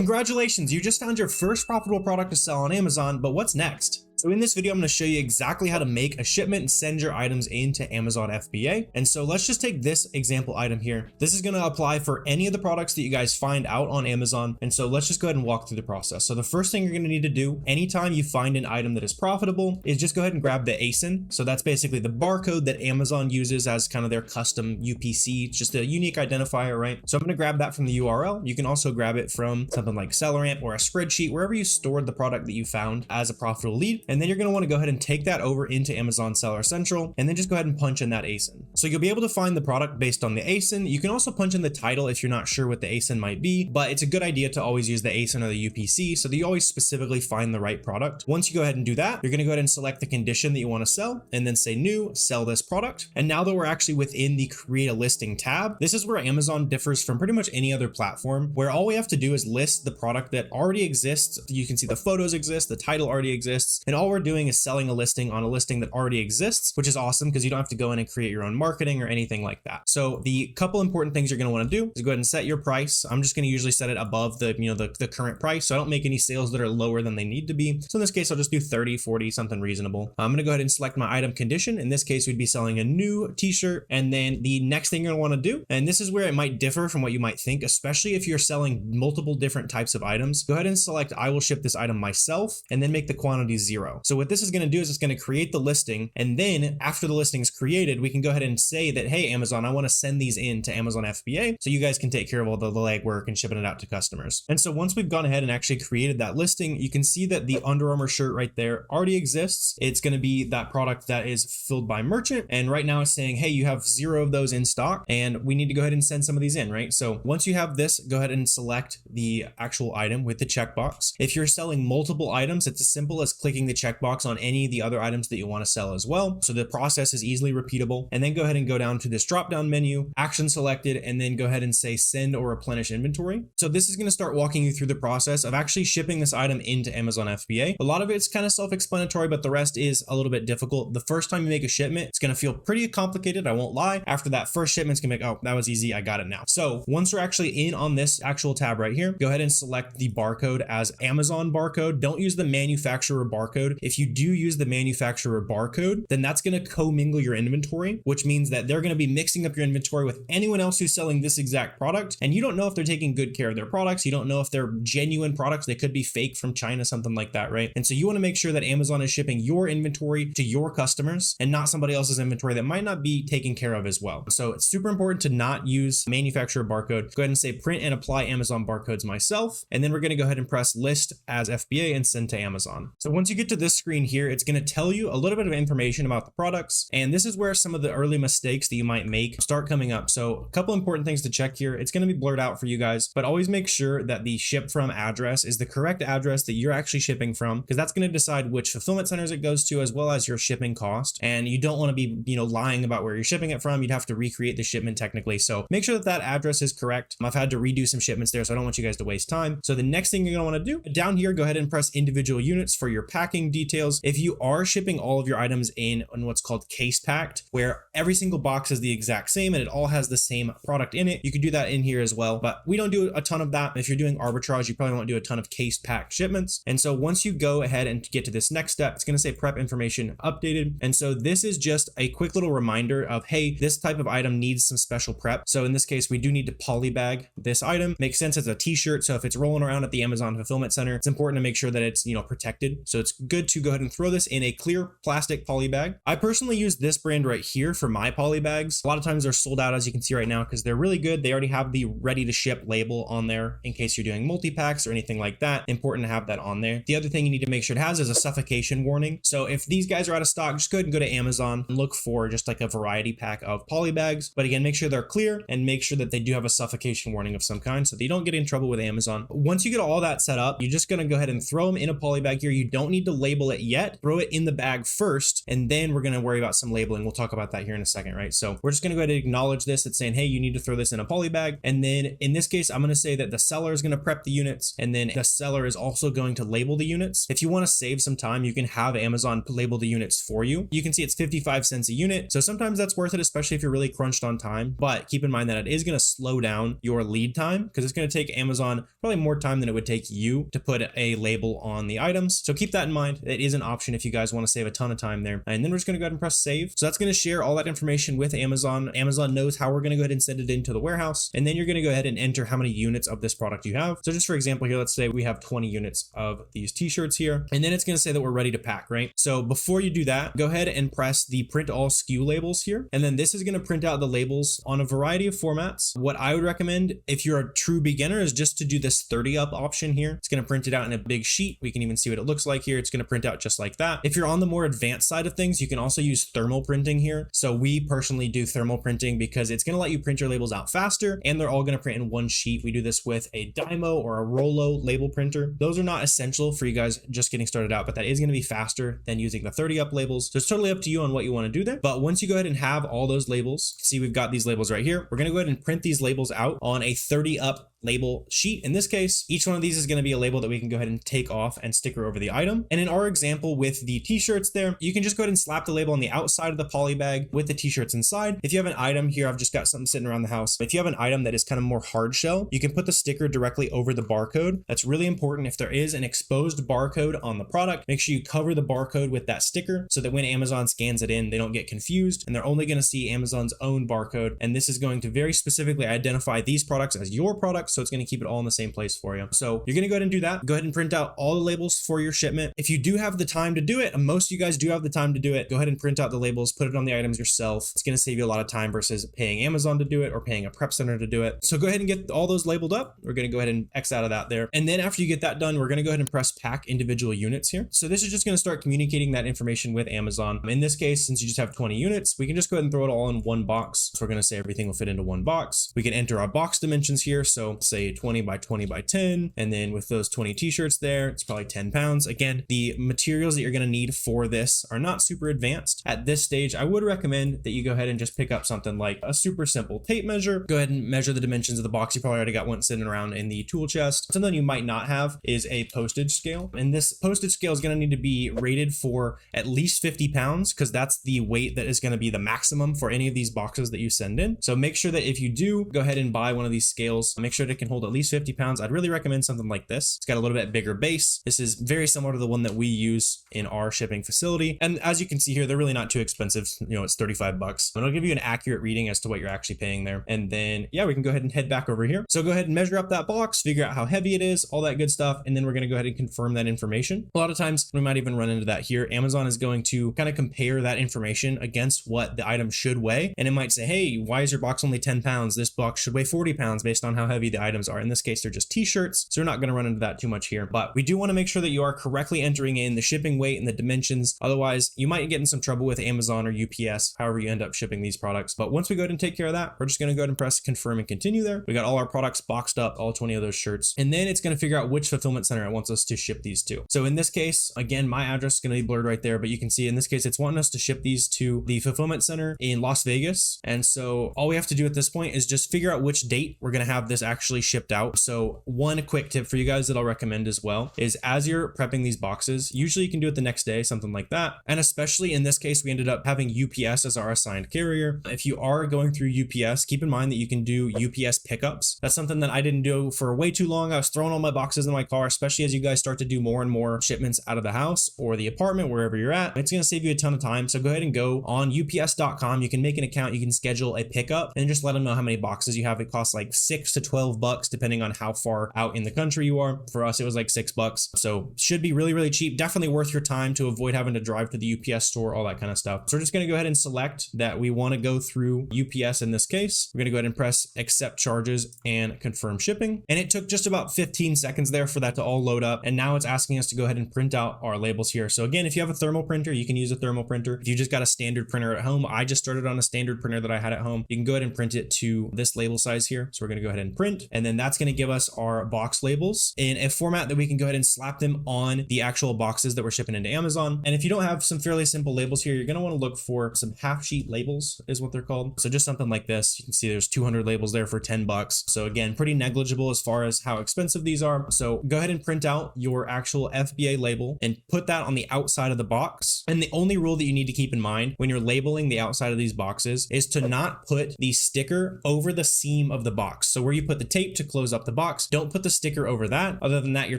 Congratulations, you just found your first profitable product to sell on Amazon, but what's next? So in this video, I'm going to show you exactly how to make a shipment and send your items into Amazon FBA. And so let's just take this example item here. This is going to apply for any of the products that you guys find out on Amazon. And so let's just go ahead and walk through the process. So the first thing you're going to need to do anytime you find an item that is profitable is just go ahead and grab the ASIN. So that's basically the barcode that Amazon uses as kind of their custom UPC. It's just a unique identifier, right? So I'm going to grab that from the URL. You can also grab it from something like SellerAmp or a spreadsheet, wherever you stored the product that you found as a profitable lead. And then you're going to want to go ahead and take that over into Amazon Seller Central and then just go ahead and punch in that ASIN. So you'll be able to find the product based on the ASIN. You can also punch in the title if you're not sure what the ASIN might be, but it's a good idea to always use the ASIN or the UPC so that you always specifically find the right product. Once you go ahead and do that, you're going to go ahead and select the condition that you want to sell and then say new, sell this product. And now that we're actually within the create a listing tab, this is where Amazon differs from pretty much any other platform, where all we have to do is list the product that already exists. You can see the photos exist, the title already exists, and all we're doing is selling a listing on a listing that already exists, which is awesome because you don't have to go in and create your own marketing or anything like that. So the couple important things you're going to want to do is go ahead and set your price. I'm just going to usually set it above the, the current price. So I don't make any sales that are lower than they need to be. So in this case, I'll just do 30, 40, something reasonable. I'm going to go ahead and select my item condition. In this case, we'd be selling a new t-shirt. And then the next thing you're going to want to do, and this is where it might differ from what you might think, especially if you're selling multiple different types of items, go ahead and select, I will ship this item myself, and then make the quantity 0. So what this is going to do is it's going to create the listing. And then after the listing is created, we can go ahead and say that, hey, Amazon, I want to send these in to Amazon FBA so you guys can take care of all the legwork and shipping it out to customers. And so once we've gone ahead and actually created that listing, you can see that the Under Armour shirt right there already exists. It's going to be that product that is filled by merchant. And right now it's saying, hey, you have 0 of those in stock and we need to go ahead and send some of these in, right? So once you have this, go ahead and select the actual item with the checkbox. If you're selling multiple items, it's as simple as clicking the checkbox on any of the other items that you want to sell as well. So the process is easily repeatable. And then go ahead and go down to this drop-down menu, action selected, and then go ahead and say send or replenish inventory. So this is going to start walking you through the process of actually shipping this item into Amazon FBA. A lot of it's kind of self-explanatory, but the rest is a little bit difficult. The first time you make a shipment, it's going to feel pretty complicated. I won't lie. After that first shipment, it's going to be like, oh, that was easy. I got it now. So once we're actually in on this actual tab right here, go ahead and select the barcode as Amazon barcode. Don't use the manufacturer barcode. If you do use the manufacturer barcode, then that's going to commingle your inventory, which means that they're going to be mixing up your inventory with anyone else who's selling this exact product. And you don't know if they're taking good care of their products. You don't know if they're genuine products. They could be fake from China, something like that, right? And so you want to make sure that Amazon is shipping your inventory to your customers and not somebody else's inventory that might not be taken care of as well. So it's super important to not use manufacturer barcode. Go ahead and say print and apply Amazon barcodes myself. And then we're going to go ahead and press list as FBA and send to Amazon. So once you get to this screen here, it's going to tell you a little bit of information about the products. And this is where some of the early mistakes that you might make start coming up. So a couple important things to check here. It's going to be blurred out for you guys, but always make sure that the ship from address is the correct address that you're actually shipping from, because that's going to decide which fulfillment centers it goes to, as well as your shipping cost. And you don't want to be, lying about where you're shipping it from. You'd have to recreate the shipment technically. So make sure that that address is correct. I've had to redo some shipments there, so I don't want you guys to waste time. So the next thing you're going to want to do down here, go ahead and press individual units for your packing details. If you are shipping all of your items in what's called case packed, where every single box is the exact same and it all has the same product in it, you could do that in here as well. But we don't do a ton of that. If you're doing arbitrage, you probably won't do a ton of case packed shipments. And so once you go ahead and get to this next step, it's going to say prep information updated. And so this is just a quick little reminder of, hey, this type of item needs some special prep. So in this case, we do need to polybag this item. Makes sense as a t-shirt. So if it's rolling around at the Amazon fulfillment center, it's important to make sure that it's, protected. So it's good to go ahead and throw this in a clear plastic poly bag. I personally use this brand right here for my poly bags. A lot of times they're sold out, as you can see right now, because they're really good. They already have the ready to ship label on there in case you're doing multi-packs or anything like that. Important to have that on there. The other thing you need to make sure it has is a suffocation warning. So if these guys are out of stock, just go ahead and go to Amazon and look for just like a variety pack of poly bags. But again, make sure they're clear and make sure that they do have a suffocation warning of some kind so that you don't get in trouble with Amazon. Once you get all that set up, you're just going to go ahead and throw them in a poly bag here. You don't need to label it yet. Throw it in the bag first, and then we're going to worry about some labeling. We'll talk about that here in a second, right? So we're just going to go ahead and acknowledge this. It's saying, hey, you need to throw this in a poly bag. And then in this case, I'm going to say that the seller is going to prep the units, and then the seller is also going to label the units. If you want to save some time, you can have Amazon label the units for you. You can see it's 55 cents a unit. So sometimes that's worth it, especially if you're really crunched on time. But keep in mind that it is going to slow down your lead time, because it's going to take Amazon probably more time than it would take you to put a label on the items. So keep that in mind. It is an option if you guys want to save a ton of time there. And then we're just going to go ahead and press save. So that's going to share all that information with Amazon. Amazon knows how we're going to go ahead and send it into the warehouse. And then you're going to go ahead and enter how many units of this product you have. So just for example here, let's say we have 20 units of these t-shirts here. And then it's going to say that we're ready to pack, right? So before you do that, go ahead and press the print all SKU labels here. And then this is going to print out the labels on a variety of formats. What I would recommend if you're a true beginner is just to do this 30 up option here. It's going to print it out in a big sheet. We can even see what it looks like here. It's going to print out just like that. If you're on the more advanced side of things, you can also use thermal printing here. So we personally do thermal printing because it's going to let you print your labels out faster, and they're all going to print in one sheet. We do this with a Dymo or a Rollo label printer. Those are not essential for you guys just getting started out, but that is going to be faster than using the 30 up labels. So it's totally up to you on what you want to do there. But once you go ahead and have all those labels, see we've got these labels right here. We're going to go ahead and print these labels out on a 30 up label sheet. In this case, each one of these is going to be a label that we can go ahead and take off and sticker over the item. And in our example with the t-shirts there, you can just go ahead and slap the label on the outside of the poly bag with the t-shirts inside. If you have an item here, I've just got something sitting around the house. If you have an item that is kind of more hard shell, you can put the sticker directly over the barcode. That's really important. If there is an exposed barcode on the product, make sure you cover the barcode with that sticker so that when Amazon scans it in, they don't get confused and they're only going to see Amazon's own barcode. And this is going to very specifically identify these products as your products. So it's going to keep it all in the same place for you. So you're going to go ahead and do that. Go ahead and print out all the labels for your shipment. If you do have the time to do it, and most of you guys do have the time to do it, go ahead and print out the labels, put it on the items yourself. It's going to save you a lot of time versus paying Amazon to do it or paying a prep center to do it. So go ahead and get all those labeled up. We're going to go ahead and X out of that there. And then after you get that done, we're going to go ahead and press pack individual units here. So this is just going to start communicating that information with Amazon. In this case, since you just have 20 units, we can just go ahead and throw it all in one box. So we're going to say everything will fit into one box. We can enter our box dimensions here. So say 20 by 20 by 10. And then with those 20 t-shirts there, it's probably 10 pounds. Again, the materials that you're going to need for this are not super advanced. At this stage, I would recommend that you go ahead and just pick up something like a super simple tape measure. Go ahead and measure the dimensions of the box. You probably already got one sitting around in the tool chest. Something you might not have is a postage scale. And this postage scale is going to need to be rated for at least 50 pounds because that's the weight that is going to be the maximum for any of these boxes that you send in. So make sure that if you do go ahead and buy one of these scales, make sure it can hold at least 50 pounds. I'd really recommend something like this. It's got a little bit bigger base. This is very similar to the one that we use in our shipping facility. And as you can see here, they're really not too expensive. You know, it's 35 bucks. And it'll give you an accurate reading as to what you're actually paying there. And then, yeah, we can go ahead and head back over here. So go ahead and measure up that box, figure out how heavy it is, all that good stuff. And then we're going to go ahead and confirm that information. A lot of times we might even run into that here. Amazon is going to kind of compare that information against what the item should weigh. And it might say, hey, why is your box only 10 pounds? This box should weigh 40 pounds based on how heavy the items are. In this case, they're just t-shirts. So we're not going to run into that too much here, but we do want to make sure that you are correctly entering in the shipping weight and the dimensions. Otherwise, you might get in some trouble with Amazon or UPS, however you end up shipping these products. But once we go ahead and take care of that, we're just going to go ahead and press confirm and continue there. We got all our products boxed up, all 20 of those shirts. And then it's going to figure out which fulfillment center it wants us to ship these to. So in this case, again, my address is going to be blurred right there, but you can see in this case, it's wanting us to ship these to the fulfillment center in Las Vegas. And so all we have to do at this point is just figure out which date we're going to have this actually shipped out. So one quick tip for you guys that I'll recommend as well is as you're prepping these boxes, usually you can do it the next day, something like that. And especially in this case, we ended up having UPS as our assigned carrier. If you are going through UPS, keep in mind that you can do UPS pickups. That's something that I didn't do for way too long. I was throwing all my boxes in my car, especially as you guys start to do more and more shipments out of the house or the apartment, wherever you're at. It's going to save you a ton of time. So go ahead and go on ups.com. You can make an account. You can schedule a pickup and just let them know how many boxes you have. It costs like $6 to $12 depending on how far out in the country you are. For us, it was like $6. So should be really, really cheap. Definitely worth your time to avoid having to drive to the UPS store, all that kind of stuff. So we're just going to go ahead and select that we want to go through UPS in this case. We're going to go ahead and press accept charges and confirm shipping. And it took just about 15 seconds there for that to all load up. And now it's asking us to go ahead and print out our labels here. So again, if you have a thermal printer, you can use a thermal printer. If you just got a standard printer at home, I just started on a standard printer that I had at home. You can go ahead and print it to this label size here. So we're going to go ahead and print. shipment. And then that's going to give us our box labels in a format that we can go ahead and slap them on the actual boxes that we're shipping into Amazon. And if you don't have some fairly simple labels here, you're going to want to look for some half sheet labels is what they're called. So just something like this. You can see there's 200 labels there for 10 bucks. So again, pretty negligible as far as how expensive these are. So go ahead and print out your actual FBA label and put that on the outside of the box. And the only rule that you need to keep in mind when you're labeling the outside of these boxes is to not put the sticker over the seam of the box. So where you put the tape to close up the box, don't put the sticker over that. Other than that, you're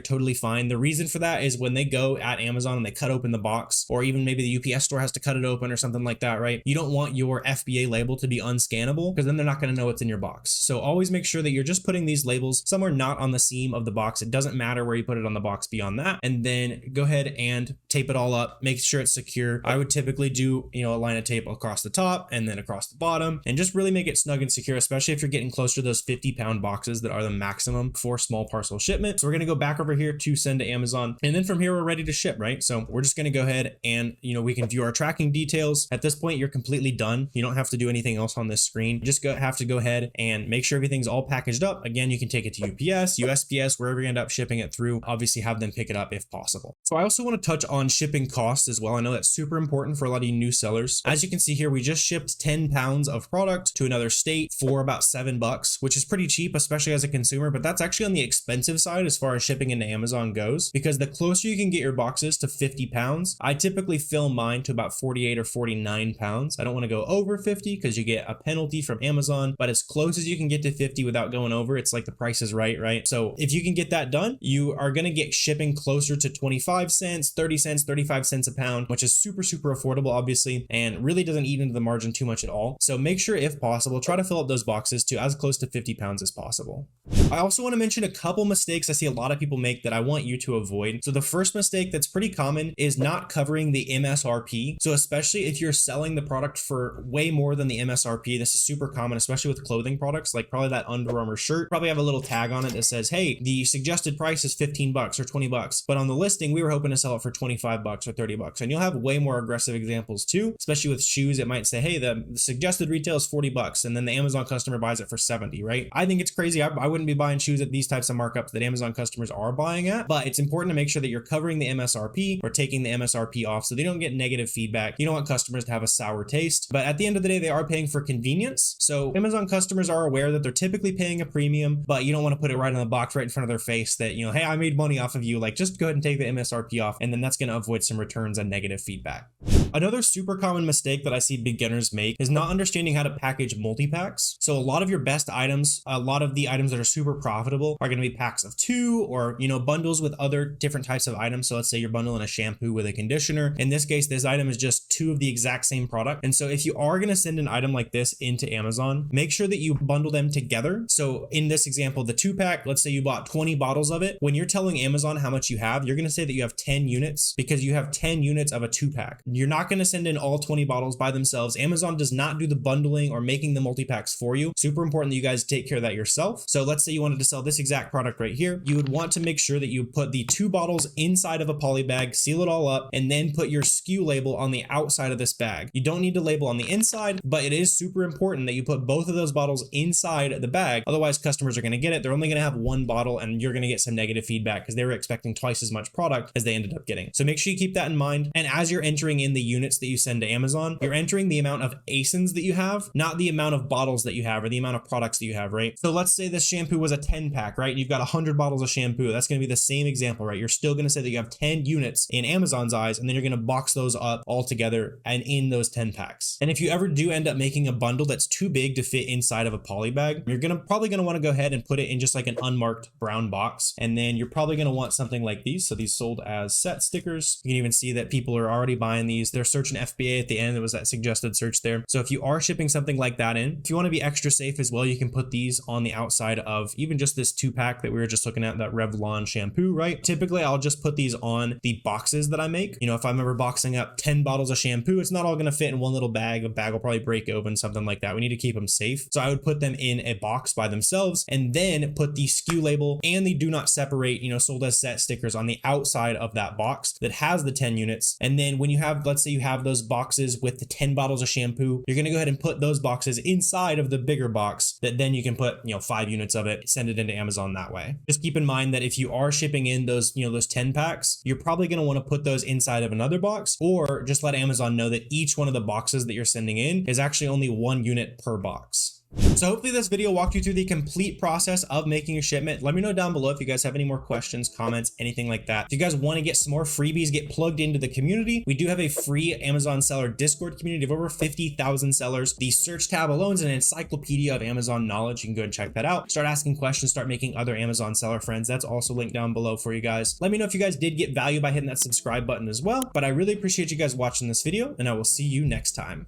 totally fine. The reason for that is when they go at Amazon and they cut open the box, or even maybe the UPS store has to cut it open or something like that, right? You don't want your FBA label to be unscannable because then they're not going to know what's in your box. So always make sure that you're just putting these labels somewhere not on the seam of the box. It doesn't matter where you put it on the box beyond that. And then go ahead and tape it all up, make sure it's secure. I would typically do, a line of tape across the top and then across the bottom, and just really make it snug and secure, especially if you're getting closer to those 50-pound boxes that are the maximum for small parcel shipment. So we're going to go back over here to send to Amazon. And then from here, we're ready to ship, right? So we're just going to go ahead and, we can view our tracking details. At this point, you're completely done. You don't have to do anything else on this screen. You just have to go ahead and make sure everything's all packaged up. Again, you can take it to UPS, USPS, wherever you end up shipping it through. Obviously have them pick it up if possible. So I also want to touch on shipping costs as well. I know that's super important for a lot of you new sellers. As you can see here, we just shipped 10 pounds of product to another state for about $7, which is pretty cheap, especially as a consumer, but that's actually on the expensive side as far as shipping into Amazon goes, because the closer you can get your boxes to 50 pounds, I typically fill mine to about 48 or 49 pounds. I don't want to go over 50 because you get a penalty from Amazon, but as close as you can get to 50 without going over, it's like the price is right, right? So if you can get that done, you are going to get shipping closer to 25 cents, 30 cents, 35 cents a pound, which is super, super affordable, obviously, and really doesn't eat into the margin too much at all. So make sure, if possible, try to fill up those boxes to as close to 50 pounds as possible. I also want to mention a couple mistakes I see a lot of people make that I want you to avoid. So the first mistake that's pretty common is not covering the MSRP. So especially if you're selling the product for way more than the MSRP, this is super common, especially with clothing products, like probably that Under Armour shirt, probably have a little tag on it that says, hey, the suggested price is 15 bucks or 20 bucks, but on the listing, we were hoping to sell it for 25 bucks or 30 bucks. And you'll have way more aggressive examples too, especially with shoes. It might say, hey, the suggested retail is 40 bucks. And then the Amazon customer buys it for 70, right? I think it's crazy. I wouldn't be buying shoes at these types of markups that Amazon customers are buying at, but it's important to make sure that you're covering the MSRP or taking the MSRP off so they don't get negative feedback. You don't want customers to have a sour taste, but at the end of the day, they are paying for convenience. So Amazon customers are aware that they're typically paying a premium, but you don't want to put it right on the box right in front of their face that, hey, I made money off of you. Like, just go ahead and take the MSRP off, and then that's going to avoid some returns and negative feedback. Another super common mistake that I see beginners make is not understanding how to package multi-packs. So a lot of your best items, a lot of the items that are super profitable are going to be packs of 2 or, bundles with other different types of items. So let's say you're bundling a shampoo with a conditioner. In this case, this item is just 2 of the exact same product. And so if you are going to send an item like this into Amazon, make sure that you bundle them together. So in this example, the 2-pack, let's say you bought 20 bottles of it. When you're telling Amazon how much you have, you're going to say that you have 10 units because you have 10 units of a 2-pack. You're not going to send in all 20 bottles by themselves. Amazon does not do the bundling or making the multi-packs for you. Super important that you guys take care of that yourself. So let's say you wanted to sell this exact product right here. You would want to make sure that you put the 2 bottles inside of a poly bag, seal it all up, and then put your SKU label on the outside of this bag. You don't need to label on the inside, but it is super important that you put both of those bottles inside the bag. Otherwise, customers are going to get it. They're only going to have 1 bottle and you're going to get some negative feedback because they were expecting twice as much product as they ended up getting. So make sure you keep that in mind. And as you're entering in the units that you send to Amazon, you're entering the amount of ASINs that you have, not the amount of bottles that you have or the amount of products that you have, right? So let's say this shampoo was a 10-pack, right? You've got 100 bottles of shampoo. That's going to be the same example, right? You're still going to say that you have 10 units in Amazon's eyes, and then you're going to box those up all together and in those 10 packs. And if you ever do end up making a bundle that's too big to fit inside of a poly bag, you're probably going to want to go ahead and put it in just like an unmarked brown box. And then you're probably going to want something like these. So these sold as set stickers. You can even see that people are already buying these. They're searching FBA at the end. There was that suggested search there. So if you are shipping something like that in, if you want to be extra safe as well, you can put these on the outside of even just this 2-pack that we were just looking at, that Revlon shampoo, right? Typically, I'll just put these on the boxes that I make. If I'm ever boxing up 10 bottles of shampoo, it's not all going to fit in one little bag. A bag will probably break open, something like that. We need to keep them safe. So I would put them in a box by themselves and then put the SKU label and the do not separate, sold as set stickers on the outside of that box that has the 10 units. And then when you have, let's say you have those boxes with the 10 bottles of shampoo, you're going to go ahead and put those boxes inside of the bigger box that then you can put, 5 units of it, send it into Amazon that way. Just keep in mind that if you are shipping in those, those 10 packs, you're probably going to want to put those inside of another box, or just let Amazon know that each one of the boxes that you're sending in is actually only 1 unit per box. So hopefully this video walked you through the complete process of making a shipment. Let me know down below if you guys have any more questions, comments, anything like that. If you guys want to get some more freebies, get plugged into the community, we do have a free Amazon seller Discord community of over 50,000 sellers. The search tab alone is an encyclopedia of Amazon knowledge. You can go and check that out. Start asking questions, start making other Amazon seller friends. That's also linked down below for you guys. Let me know if you guys did get value by hitting that subscribe button as well. But I really appreciate you guys watching this video, and I will see you next time.